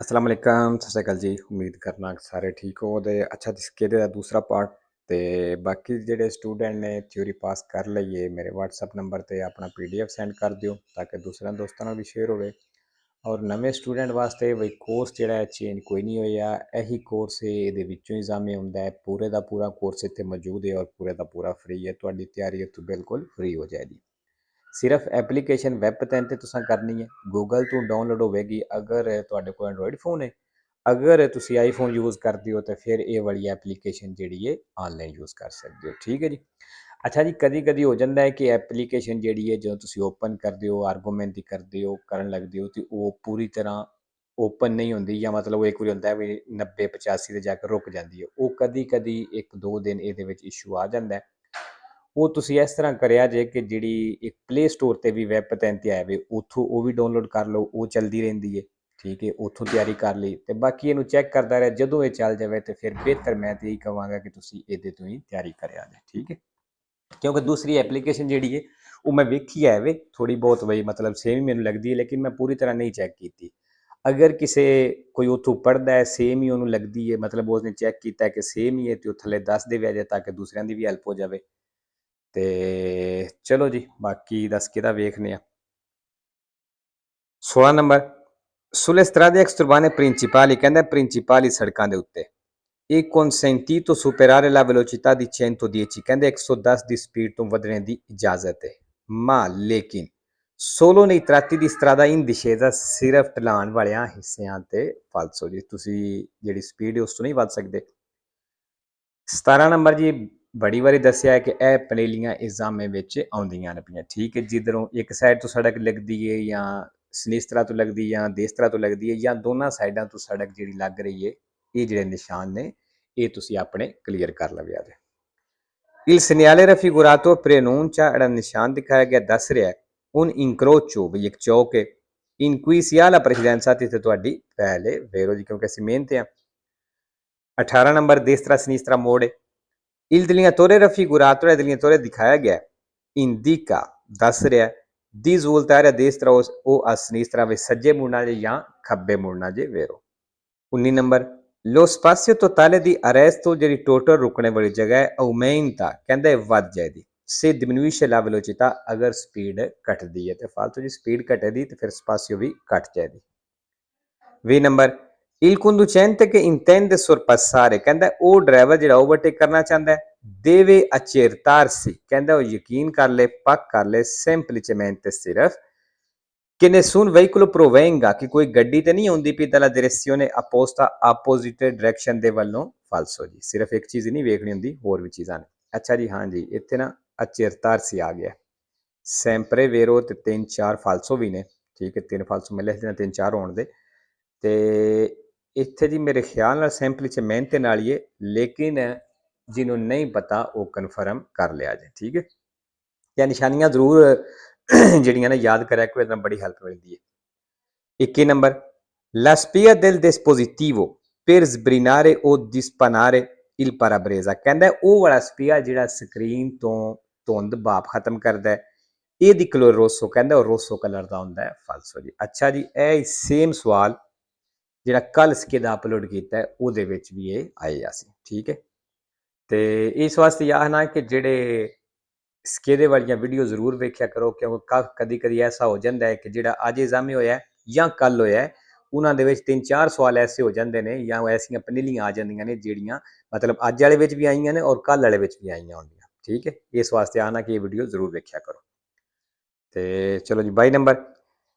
ਅਸਲਾਮ ਅਲੈਕਮ ਸਤਿ ਸ਼੍ਰੀ ਅਕਾਲ ਜੀ। ਉਮੀਦ ਕਰਨਾ ਕਿ ਸਾਰੇ ਠੀਕ ਹੋ ਤੇ ਅੱਛਾ ਜਿਸ ਕਿਹਦੇ ਦਾ ਦੂਸਰਾ ਪਾਰਟ ਤੇ ਬਾਕੀ ਜਿਹੜੇ ਸਟੂਡੈਂਟ ਨੇ ਥਿਊਰੀ ਪਾਸ ਕਰ ਲਈਏ ਮੇਰੇ WhatsApp ਨੰਬਰ ਤੇ ਆਪਣਾ PDF ਸੈਂਡ ਕਰ ਦਿਓ ਤਾਂ ਕਿ ਦੂਸਰਿਆਂ ਦੋਸਤਾਂ ਨਾਲ ਵੀ ਸ਼ੇਅਰ ਹੋਵੇ। ਔਰ ਨਵੇਂ ਸਟੂਡੈਂਟ ਵਾਸਤੇ ਬਈ ਕੋਰਸ ਜਿਹੜਾ ਹੈ ਚੇਂਜ ਕੋਈ ਨਹੀਂ ਹੋਇਆ, ਇਹੀ ਕੋਰਸ ਹੈ, ਇਹਦੇ ਵਿੱਚੋਂ ਹੀ ਜਾਮੇ ਹੁੰਦਾ ਹੈ। ਪੂਰੇ ਦਾ ਪੂਰਾ ਕੋਰਸ ਇੱਥੇ ਮੌਜੂਦ ਹੈ ਔਰ ਪੂਰੇ ਦਾ ਪੂਰਾ ਫ੍ਰੀ ਹੈ। ਤੁਹਾਡੀ ਤਿਆਰੀ ਇੱਥੋਂ ਬਿਲਕੁਲ ਫ੍ਰੀ ਹੋ ਜਾਏਗੀ। ਸਿਰਫ ਐਪਲੀਕੇਸ਼ਨ ਵੈਬ ਪੈਨ ਤੇ ਤੁਸੀਂ ਕਰਨੀ ਹੈ, ਗੂਗਲ ਤੋਂ ਡਾਊਨਲੋਡ ਹੋਵੇਗੀ। ਅਗਰ ਤੁਹਾਡੇ ਕੋਲ ਐਂਡਰੋਇਡ ਫੋਨ ਹੈ, ਅਗਰ ਤੁਸੀਂ ਆਈਫੋਨ ਯੂਜ਼ ਕਰਦੇ ਹੋ ਤਾਂ ਫਿਰ ਇਹ ਵਾਲੀ ਐਪਲੀਕੇਸ਼ਨ ਜਿਹੜੀ ਹੈ ਆਨਲਾਈਨ ਯੂਜ਼ ਕਰ ਸਕਦੇ ਹੋ। ਠੀਕ ਹੈ ਜੀ। ਅੱਛਾ ਜੀ, ਕਦੀ ਕਦੀ ਹੋ ਜਾਂਦਾ ਹੈ ਕਿ ਐਪਲੀਕੇਸ਼ਨ ਜਿਹੜੀ ਹੈ ਜਦੋਂ ਤੁਸੀਂ ਓਪਨ ਕਰਦੇ ਹੋ, ਆਰਗੂਮੈਂਟ ਦੀ ਕਰਦੇ ਹੋ, ਕਰਨ ਲੱਗਦੇ ਹੋ ਤੇ ਉਹ ਪੂਰੀ ਤਰ੍ਹਾਂ ਓਪਨ ਨਹੀਂ ਹੁੰਦੀ, ਜਾਂ ਮਤਲਬ ਉਹ ਇੱਕ ਵਾਰੀ ਹੁੰਦਾ ਵੀ 90-85 ਤੇ ਜਾ ਕੇ ਰੁਕ ਜਾਂਦੀ ਹੈ। ਉਹ ਕਦੀ ਕਦੀ 1-2 ਦਿਨ ਇਹਦੇ ਵਿੱਚ ਇਸ਼ੂ ਆ ਜਾਂਦਾ ਹੈ। ਉਹ ਤੁਸੀਂ ਇਸ ਤਰ੍ਹਾਂ ਕਰਿਆ ਜੇ ਕਿ ਜਿਹੜੀ ਇੱਕ ਪਲੇ ਸਟੋਰ ਤੇ ਵੀ ਵੈਬ ਪੈਨ ਤੇ ਆਇਆ ਵੇ, ਉੱਥੋਂ ਉਹ ਵੀ ਡਾਊਨਲੋਡ ਕਰ ਲਓ, ਉਹ ਚਲਦੀ ਰਹਿੰਦੀ ਹੈ। ਠੀਕ ਹੈ, ਉੱਥੋਂ ਤਿਆਰੀ ਕਰ ਲਈ ਤੇ ਬਾਕੀ ਇਹਨੂੰ ਚੈੱਕ ਕਰਦਾ ਰਿਹਾ, ਜਦੋਂ ਇਹ ਚੱਲ ਜਾਵੇ ਤੇ ਫਿਰ ਬਿਹਤਰ ਮੈਂ ਤੇ ਇਹੀ ਕਹਾਂਗਾ ਕਿ ਤੁਸੀਂ ਇਹਦੇ ਤੋਂ ਹੀ ਤਿਆਰੀ ਕਰਿਆ ਜੇ। ਠੀਕ ਹੈ, ਕਿਉਂਕਿ ਦੂਸਰੀ ਐਪਲੀਕੇਸ਼ਨ ਜਿਹੜੀ ਹੈ ਉਹ ਮੈਂ ਵੇਖੀ ਹੈ ਵੇ, ਥੋੜੀ ਬਹੁਤ ਬਈ ਮਤਲਬ ਸੇਮ ਹੀ ਮੈਨੂੰ ਲੱਗਦੀ ਹੈ, ਲੇਕਿਨ ਮੈਂ ਪੂਰੀ ਤਰ੍ਹਾਂ ਨਹੀਂ ਚੈੱਕ ਕੀਤੀ। ਅਗਰ ਕਿਸੇ ਕੋਈ ਉੱਥੋਂ ਪੜ੍ਹਦਾ ਹੈ ਸੇਮ ਹੀ ਉਹਨੂੰ ਲੱਗਦੀ ਹੈ, ਮਤਲਬ ਉਸਨੇ ਚੈੱਕ ਕੀਤਾ ਕਿ ਸੇਮ ਹੀ ਹੈ, ਤੇ ਉਹ ਥੱਲੇ ਦੱਸ ਦੇਵੇ ਜੇ ਤਾਂ ਕਿ ਦੂਸਰਿਆਂ ਦੀ ਵੀ ਹੈਲਪ ਹੋ ਜਾਵੇ। ਤੇ ਚਲੋ ਜੀ, ਬਾਕੀ ਦੱਸ ਕਿਹਦਾ ਵੇਖਨੇ ਆ। 16 number, sulle strade extraurbane principali, ਕਹਿੰਦਾ ਪ੍ਰਿੰਸੀਪਲੀ ਸੜਕਾਂ ਦੇ ਉੱਤੇ è consentito superare la velocità di 110, ਕਹਿੰਦੇ 110 ਦੀ ਸਪੀਡ ਤੋਂ ਵਧਣੇ ਦੀ ਇਜਾਜ਼ਤ ਹੈ, ma ਲੇਕਿਨ solo nei tratti di strada in discesa, ਸਿਰਫ ਢਲਾਣ ਵਾਲਿਆਂ ਹਿੱਸਿਆਂ ਤੇ ਫਾਲਸੋ ਜੀ, ਤੁਸੀਂ ਜਿਹੜੀ ਸਪੀਡ ਹੈ ਉਸ ਤੋਂ ਨਹੀਂ ਵੱਧ ਸਕਦੇ। 17 ਨੰਬਰ ਜੀ, ਬੜੀ ਵਾਰੀ ਦੱਸਿਆ ਹੈ ਕਿ ਇਹ ਪਨੇਲੀਆਂ ਇਜ਼ਾਮੇ ਵਿੱਚ ਆਉਂਦੀਆਂ ਨੇ ਪਈਆਂ। ਠੀਕ ਹੈ, ਜਿੱਧਰੋਂ ਇੱਕ ਸਾਈਡ ਤੋਂ ਸੜਕ ਲੱਗਦੀ ਹੈ ਜਾਂ ਸਨਿਸਤਰਾ ਤੋਂ ਲੱਗਦੀ ਜਾਂ ਦੇਸਤਰਾ ਤੋਂ ਲੱਗਦੀ ਹੈ, ਜਾਂ ਦੋਨਾਂ ਸਾਈਡਾਂ ਤੋਂ ਸੜਕ ਜਿਹੜੀ ਲੱਗ ਰਹੀ ਹੈ, ਇਹ ਜਿਹੜੇ ਨਿਸ਼ਾਨ ਨੇ ਇਹ ਤੁਸੀਂ ਆਪਣੇ ਕਲੀਅਰ ਕਰ ਲਵਿਆ ਜੇ। Il segnale raffigurato preannuncia, ਜਿਹੜਾ ਨਿਸ਼ਾਨ ਦਿਖਾਇਆ ਗਿਆ ਦੱਸ ਰਿਹਾ ਹੈ un incrocio, ਵੀ ਇੱਕ ਚੌਕ ਹੈ, in cui si ha la precedenza, ਤੇ ਤੁਹਾਡੀ ਪਹਿਲੇ ਵੇਰੋ ਜੀ, ਕਿਉਂਕਿ ਅਸੀਂ ਮਿਹਨਤ ਆ। 18 ਨੰਬਰ, ਦੇਸਤਰਾ ਸਿਨਿਸਤਰਾ ਮੋੜ ਹੈ। Il delineatore raffigurato, il delineatore ਦਿਖਾਇਆ ਗਿਆ indica, ਦੱਸ ਰਿਹਾ di svoltare a destra o a sinistra, ਵੇ ਸੱਜੇ ਮੁੜਨਾ ਜੇ ਜਾਂ ਖੱਬੇ ਮੁੜਨਾ ਜੇ ਵੇਰੋ। 19 number, lo spazio totale di arresto, ਜਿਹੜੀ ਟੋਟਲ ਰੁਕਣੇ ਵਾਲੀ ਜਗ੍ਹਾ ਹੈ aumenta, ਕਹਿੰਦਾ ਵੱਧ ਜਾਏਗੀ, se diminuisce la velocità, ਅਗਰ ਸਪੀਡ ਘਟਦੀ ਹੈ ਤੇ ਫਾਲਤੂ ਦੀ ਸਪੀਡ ਘਟੇਦੀ ਤੇ ਫਿਰ ਸਪਾਸੀਓ ਵੀ ਘਟ ਜਾਏਗੀ। 20 number, il conducente che intende sorpassare, ਕਹਿੰਦਾ ਉਹ ਡਰਾਈਵਰ ਜਿਹੜਾ ਓਵਰਟੇਕ ਕਰਨਾ ਚਾਹੁੰਦਾ ਹੈ deve accertarsi, ਕਹਿੰਦਾ ਉਹ ਯਕੀਨ ਕਰ ਲੈ, ਪੱਕ ਕਰ ਲੈ, semplicemente ਸਿਰਫ che nessun veicolo provenga, ਕਿ ਕੋਈ ਗੱਡੀ ਤੇ ਨਹੀਂ ਆਉਂਦੀ ਪਈ dalla direzione opposta, opposite direction ਦੇ ਵੱਲੋਂ ਫਾਲਸੋ ਜੀ। ਸਿਰਫ ਇੱਕ ਚੀਜ਼ ਨਹੀਂ ਵੇਖਣੀ ਹੁੰਦੀ, ਹੋਰ ਵੀ ਚੀਜ਼ਾਂ ਨੇ। ਅੱਛਾ ਜੀ, ਹਾਂ ਜੀ, ਇੱਥੇ ਨਾ accertarsi ਆ ਗਿਆ, sempre vero ਤੇ 3-4 ਫਾਲਸੋ ਵੀ ਨੇ। ਠੀਕ ਹੈ, 3 ਫਾਲਸੋ ਮੈਂ ਲਿਖ ਦੇਣਾ, 3-4 ਹੋਣ ਦੇ। ਤੇ ਇੱਥੇ ਜੀ ਮੇਰੇ ਖਿਆਲ ਨਾਲ ਸੈਂਪਲੀਚਮੈਂਟ ਨਾਲ ਹੀ ਹੈ, ਲੇਕਿਨ ਜਿਹਨੂੰ ਨਹੀਂ ਪਤਾ ਉਹ ਕਨਫਰਮ ਕਰ ਲਿਆ ਜੇ। ਠੀਕ ਹੈ, ਜਾਂ ਨਿਸ਼ਾਨੀਆਂ ਜ਼ਰੂਰ ਜਿਹੜੀਆਂ ਨੇ ਯਾਦ ਕਰਿਆ ਕੋਈ, ਇਹਦੇ ਨਾਲ ਬੜੀ ਹੈਲਪ ਮਿਲਦੀ ਹੈ। 21 number, la spia del dispositivo per sbrinare o dispanare il parabrezza, ਕਹਿੰਦਾ ਉਹ ਵਾਲਾ ਸਪੀਆ ਜਿਹੜਾ ਸਕਰੀਨ ਤੋਂ ਧੁੰਦ ਭਾਪ ਖਤਮ ਕਰਦਾ ਹੈ, ਇਹਦੀ ਕਲਰ ਰੋਸੋ, ਕਹਿੰਦਾ ਉਹ ਰੋਸੋ ਕਲਰ ਦਾ ਹੁੰਦਾ ਹੈ, ਫਾਲਸੋ ਜੀ। ਅੱਛਾ ਜੀ, ਇਹ ਸੇਮ ਸਵਾਲ ਜਿਹੜਾ ਕੱਲ ਸਕੇ ਦਾ ਅਪਲੋਡ ਕੀਤਾ ਹੈ ਉਹਦੇ ਵਿੱਚ ਵੀ ਇਹ ਆਇਆ ਸੀ। ਠੀਕ ਹੈ, ਤੇ ਇਸ ਵਾਸਤੇ ਆਖਣਾ ਕਿ ਜਿਹੜੇ ਸਕੇਦੇ ਵਾਲੀਆਂ ਵੀਡੀਓ ਜ਼ਰੂਰ ਵੇਖਿਆ ਕਰੋ, ਕਿਉਂਕਿ ਕਦੀ ਕਦੀ ਐਸਾ ਹੋ ਜਾਂਦਾ ਹੈ ਕਿ ਜਿਹੜਾ ਅੱਜ ਐਗਜ਼ਾਮ ਹੋਇਆ ਜਾਂ ਕੱਲ ਹੋਇਆ, ਉਹਨਾਂ ਦੇ ਵਿੱਚ 3-4 ਸਵਾਲ ਐਸੇ ਹੋ ਜਾਂਦੇ ਨੇ ਜਾਂ ਐਸੀਆਂ ਪਨੀਲੀਆਂ ਆ ਜਾਂਦੀਆਂ ਨੇ ਜਿਹੜੀਆਂ ਮਤਲਬ ਅੱਜ ਵਾਲੇ ਵਿੱਚ ਵੀ ਆਈਆਂ ਨੇ ਔਰ ਕੱਲ ਵਾਲੇ ਵਿੱਚ ਵੀ ਆਈਆਂ ਹੁੰਦੀਆਂ। ਠੀਕ ਹੈ, ਇਸ ਵਾਸਤੇ ਆਣਾ ਕਿ ਇਹ ਵੀਡੀਓ ਜ਼ਰੂਰ ਵੇਖਿਆ ਕਰੋ। ਤੇ ਚਲੋ ਜੀ, 22 number,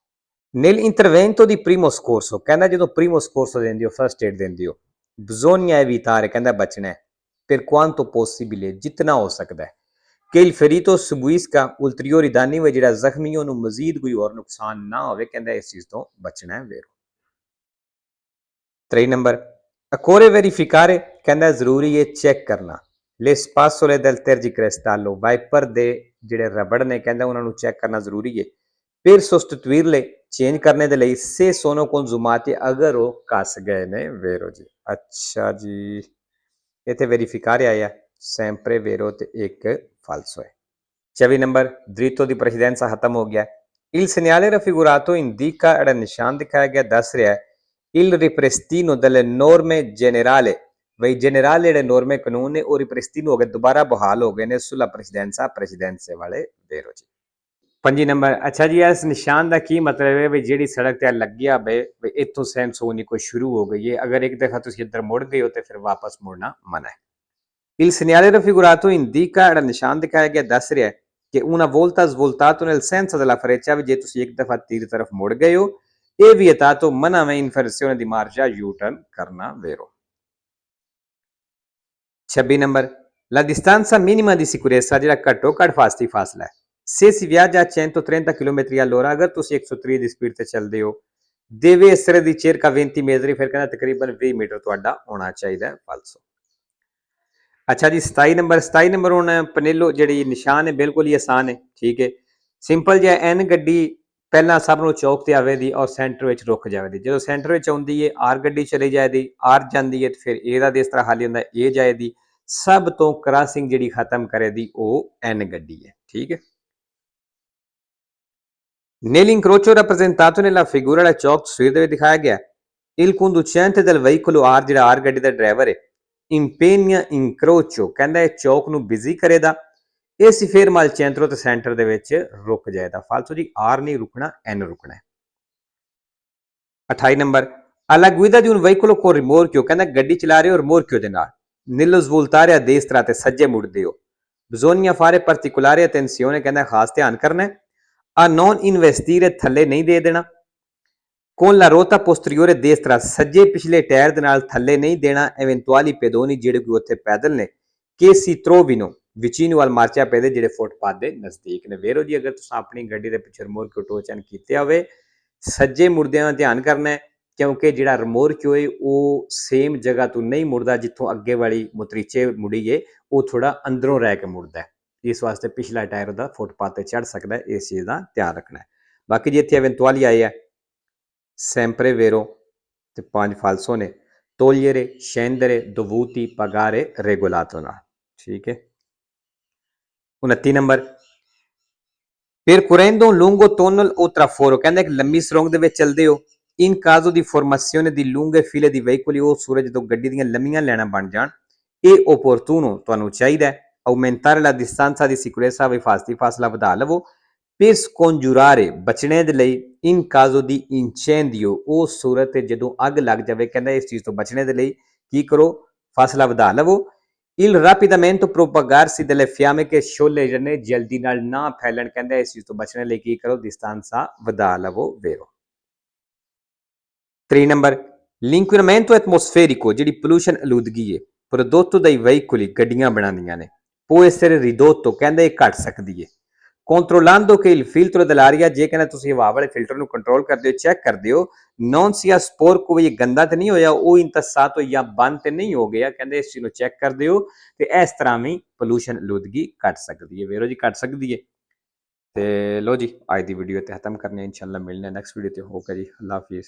nell'intervento di primo soccorso, ਕਹਿੰਦਾ ਜਦੋਂ primo soccorso ਦਿੰਦੇ ਹੋ, ਫਸਟ ਏਡ ਦਿੰਦੇ ਹੋ, bisogna evitare, ਕਹਿੰਦਾ ਬਚਣਾ ਹੈ, per quanto possibile, ਜਿਤਨਾ ਹੋ ਸਕਦਾ ਹੈ, che il ferito subisca ulteriori danni, ਹੋਏ ਜਿਹੜਾ ਜ਼ਖਮੀ ਉਹਨੂੰ ਮਜ਼ੀਦ ਕੋਈ ਹੋਰ ਨੁਕਸਾਨ ਨਾ ਹੋਵੇ, ਕਹਿੰਦਾ ਇਸ ਚੀਜ਼ ਤੋਂ ਬਚਣਾ ਹੈ ਵੇਰੋ। 23 ਨੰਬਰ, occorre verificare, ਕਹਿੰਦਾ ਜ਼ਰੂਰੀ ਹੈ ਚੈੱਕ ਕਰਨਾ, le spazzole del tergicristallo, wiper ਦੇ ਜਿਹੜੇ ਰਬੜ ਨੇ, ਕਹਿੰਦਾ ਉਹਨਾਂ ਨੂੰ ਚੈੱਕ ਕਰਨਾ ਜ਼ਰੂਰੀ ਹੈ। per sostituirle, ਚੇਂਜ ਕਰਨੇ ਦੇ ਲਈ, se sono consumati, ਅਗਰ ਉਹ ਘਸ ਗਏ ਨੇ ਵੇਰੋ ਜੀ। ਅੱਛਾ ਜੀ, ਇੱਥੇ ਵੈਰੀਫਿਕਾਰੇ ਆਇਆ, sempre vero ਤੇ ਇੱਕ ਫਾਲਸੋ ਹੈ। 24 ਨੰਬਰ, dritto di precedenza ਖਤਮ ਹੋ ਗਿਆ। il segnale raffigurato indica, ਜਿਹੜਾ ਨਿਸ਼ਾਨ ਦਿਖਾਇਆ ਗਿਆ ਦੱਸ ਰਿਹਾ ਹੈ il ripristino delle norme generali वही जनरल ਜਿਹੜੇ ਨੋਰਮੇ ਕਾਨੂੰਨ ਨੇ ਉਹ ਰਿਪ੍ਰੈਸਟਿਨ ਹੋ ਗਏ ਦੁਬਾਰਾ ਬਹਾਲ ਹੋ ਗਏ ਨੇ ਸੁਲਾ ਪ੍ਰੈਸੀਡੈਂਸੇ ਵਾਲੇ ਦੇਰੋ ਜੀ 5 ਨੰਬਰ ਅੱਛਾ ਜੀ ਇਸ ਨਿਸ਼ਾਨ ਦਾ ਕੀ ਮਤਲਬ ਹੈ ਵੀ ਜਿਹੜੀ ਸੜਕ ਤੇ ਲੱਗਿਆ ਬਈ ਇੱਥੋਂ ਸੈਂਸ ਹੋਣੀ ਕੋਈ ਸ਼ੁਰੂ ਹੋ ਗਈ ਹੈ ਅਗਰ ਇੱਕ ਦਫਾ ਤੁਸੀਂ ਇੱਧਰ ਮੁੜ ਗਏ ਹੋ ਤੇ ਫਿਰ ਵਾਪਸ ਮੁੜਨਾ ਮਨਾ ਹੈ Il segnale raffigurato indica ਜਿਹੜਾ ਨਿਸ਼ਾਨ ਦਿਖਾਇਆ ਗਿਆ ਦੱਸ ਰਿਹਾ ਹੈ ਕਿ una volta svoltato nel senso della freccia ਵੀ ਜੇ ਤੁਸੀਂ ਇੱਕ ਦਫਾ ਤੀਰ ਤਰਫ ਮੁੜ ਗਏ ਹੋ ਇਹ vietato manaਵੇਂ inversione di marcia U-turn ਕਰਨਾ vero 26 number La distanza minima di sicurezza ਜਿਹੜਾ ਘੱਟੋ ਘੱਟ ਫਾਸਤੀ ਫਾਸਲਾ ਹੈ Se si viaggia a 130 km all'ora ਅਗਰ ਤੁਸੀਂ 130 ਦੀ ਸਪੀਡ ਤੇ ਚੱਲਦੇ ਹੋ deve essere di circa 20 metri ਫਿਰ ਕਹਿੰਦਾ ਤਕਰੀਬਨ 20 ਮੀਟਰ ਤੁਹਾਡਾ ਹੋਣਾ ਚਾਹੀਦਾ ਹੈ ਫਾਲਸੋ ਅੱਛਾ ਜੀ 27 ਨੰਬਰ ਹੁਣ ਪਨੇਲੋ ਜਿਹੜੀ ਨਿਸ਼ਾਨ ਹੈ ਬਿਲਕੁਲ ਹੀ ਆਸਾਨ ਹੈ ਠੀਕ ਹੈ ਸਿੰਪਲ ਜਿਹਾ ਐਨ ਗੱਡੀ ਪਹਿਲਾਂ ਸਭ ਨੂੰ ਚੌਕ ਤੇ ਆਵੇਗੀ ਔਰ ਸੈਂਟਰ ਵਿੱਚ ਰੁਕ ਜਾਵੇਗੀ ਜਦੋਂ ਸੈਂਟਰ ਵਿੱਚ ਆਉਂਦੀ ਹੈ ਆਰ ਗੱਡੀ ਚਲੀ ਜਾਏਗੀ ਆਰ ਜਾਂਦੀ ਹੈ ਤੇ ਫਿਰ ਇਹਦਾ ਇਸ ਤਰ੍ਹਾਂ ਹਾਲ ਹੁੰਦਾ ਇਹ ਜਾਏਗੀ ਸਭ ਤੋਂ ਕ੍ਰਾਸਿੰਗ ਜਿਹੜੀ ਖਤਮ ਕਰੇਗੀ ਉਹ ਐਨ ਗੱਡੀ ਹੈ ਠੀਕ ਹੈ Nell'incrocio rappresentato nella figura del ਚੌਕ ਤਸਵੀਰ ਦੇ ਵਿੱਚ ਦਿਖਾਇਆ ਗਿਆ il conducente del veicolo R ਜਿਹੜਾ R ਗੱਡੀ ਦਾ ਡਰਾਈਵਰ ਹੈ impegna incrocio ਕਹਿੰਦਾ ਇਹ ਚੌਕ ਨੂੰ ਬਿਜ਼ੀ ਕਰੇਗਾ ਇਹ ਸੀ ਫਿਰ ਮਾਲ ਚੈਂਟਰੋ ਤੇ ਸੈਂਟਰ ਦੇ ਵਿੱਚ ਰੁਕ ਜਾਏਗਾ ਫਾਲਤੂ ਜੀ R ਨਹੀਂ ਰੁਕਣਾ N ਰੁਕਣਾ ਹੈ 28 number alla guida di un veicolo con rimorchio ਕਹਿੰਦਾ ਗੱਡੀ ਚਲਾ ਰਹੇ ਹੋ rimorchio ਦੇ ਨਾਲ nello svoltare a destra ਤੇ ਸੱਜੇ ਮੁੜਦੇ ਹੋ bisogna fare particolare attenzione ਕਹਿੰਦਾ ਖਾਸ ਧਿਆਨ ਕਰਨਾ ਹੈ a non investire ਥੱਲੇ ਨਹੀਂ ਦੇ ਦੇਣਾ con la ruota posteriore destra ਸੱਜੇ ਪਿਛਲੇ ਟਾਇਰ ਦੇ ਨਾਲ ਥੱਲੇ ਨਹੀਂ ਦੇਣਾ eventuali pedoni ਜਿਹੜੇ ਕੋਈ ਉੱਥੇ ਪੈਦਲ ਨੇ che si trovino vicino al marciapiede ਜਿਹੜੇ ਫੁੱਟਪਾਥ ਦੇ ਨਜ਼ਦੀਕ ਨੇ ਵੇਰੋ ਜੀ ਅਗਰ ਤੁਸੀਂ ਆਪਣੀ ਗੱਡੀ ਦੇ ਪਿੱਛੇ ਰਿਮੋਰਕਿਓ ਟੋਚਨ ਕੀਤੇ ਹੋਵੇ ਸੱਜੇ ਮੁੜਦਿਆਂ ਧਿਆਨ ਕਰਨਾ ਹੈ ਕਿਉਂਕਿ ਜਿਹੜਾ ਰਿਮੋਰਕਿਓ ਹੈ ਉਹ ਸੇਮ ਜਗ੍ਹਾ ਤੋਂ ਨਹੀਂ ਮੁੜਦਾ ਜਿੱਥੋਂ ਅੱਗੇ ਵਾਲੀ ਮੁਤਰੀਚੇ ਮੁੜੀ ਹੈ ਉਹ ਥੋੜਾ ਅੰਦਰੋਂ ਰਹਿ ਕੇ ਮੁੜਦਾ ਹੈ ਇਸ ਵਾਸਤੇ ਪਿਛਲਾ ਟਾਇਰ ਦਾ ਫੁੱਟਪਾਥ ਤੇ ਚੜ ਸਕਦਾ ਹੈ ਇਸ ਚੀਜ਼ ਦਾ ਧਿਆਨ ਰੱਖਣਾ ਹੈ ਬਾਕੀ ਜੇ ਇੱਥੇ eventuali ਆਏ ਹੈ sempre vero ਤੇ 5 ਫਾਲਸੋ ਨੇ togliere scendere dovuti pagare regolato ਨਾਲ ਠੀਕ ਹੈ 29 number percorrendo un lungo tunnel o traforo ਕਹਿੰਦਾ ਇੱਕ ਲੰਮੀ ਸੁਰੰਗ ਦੇ ਵਿੱਚ ਚੱਲਦੇ ਹੋ in caso di formazione di lunghe file di veicoli ਉਹ ਸੂਰਜ ਜਦੋਂ ਗੱਡੀ ਦੀਆਂ ਲੰਮੀਆਂ ਲਾਈਨਾਂ ਬਣ ਜਾਣ ਇਹ opportuno ਤੁਹਾਨੂੰ ਚਾਹੀਦਾ ਹੈ aumentare la distanza di sicurezza ਵੀ ਫਾਸਤੀ ਫਾਸਲਾ ਵਧਾ ਲਵੋ per scongiurare ਬਚਣੇ ਦੇ ਲਈ in caso di incendio ਉਹ ਸੂਰਤ ਤੇ ਜਦੋਂ ਅੱਗ ਲੱਗ ਜਾਵੇ ਕਹਿੰਦਾ ਇਸ ਚੀਜ਼ ਤੋਂ ਬਚਣੇ ਦੇ ਲਈ ਕੀ ਕਰੋ ਫਾਸਲਾ ਵਧਾ ਲਵੋ il rapidamente propagarsi delle fiamme che Sholay ਜਿਹੜੇ ਜਲਦੀ ਨਾਲ ਨਾ ਫੈਲਣ ਕਹਿੰਦਾ ਇਸ ਚੀਜ਼ ਤੋਂ ਬਚਣੇ ਲਈ ਕੀ ਕਰੋ distanza ਵਧਾ ਲਵੋ vero 3 ਨੰਬਰ l'inquinamento atmosferico ਜਿਹੜੀ pollution ਆਲੂਦਗੀ ਹੈ prodotto dai veicoli ਗੱਡੀਆਂ ਬਣਾਉਂਦੀਆਂ ਨੇ può essere ridotto ਕਹਿੰਦਾ ਇਹ ਘਟ ਸਕਦੀ ਹੈ controllando che il filtro dell'aria ਜੇ ਕਹਿੰਦਾ ਤੁਸੀਂ ਹਵਾ ਵਾਲੇ ਫਿਲਟਰ ਨੂੰ ਕੰਟਰੋਲ ਕਰਦੇ ਹੋ ਚੈੱਕ ਕਰਦੇ ਹੋ non sia sporco ਵੀ ਗੰਦਾ ਤੇ ਨਹੀਂ ਹੋਇਆ ਉਹ intassato ਜਾਂ ਬੰਦ ਤੇ ਨਹੀਂ ਹੋ ਗਿਆ ਕਹਿੰਦੇ ਇਸ ਚੀਜ਼ ਨੂੰ ਚੈੱਕ ਕਰਦੇ ਹੋ ਤੇ ਇਸ ਤਰ੍ਹਾਂ ਵੀ ਪੋਲੂਸ਼ਨ ਆਲੂਦਗੀ ਘਟ ਸਕਦੀ ਹੈ ਵੇਰੋ ਜੀ ਘਟ ਸਕਦੀ ਹੈ ਤੇ ਲੋ ਜੀ ਅੱਜ ਦੀ ਵੀਡੀਓ ਤੇ ਖਤਮ ਕਰਨੇ ਇਨਸ਼ਾਅੱਲਾ ਮਿਲਨੇ ਨੈਕਸਟ ਵੀਡੀਓ ਤੇ ਹੋਗਾ ਜੀ ਅੱਲਾਹ ਹਾਫਿਜ਼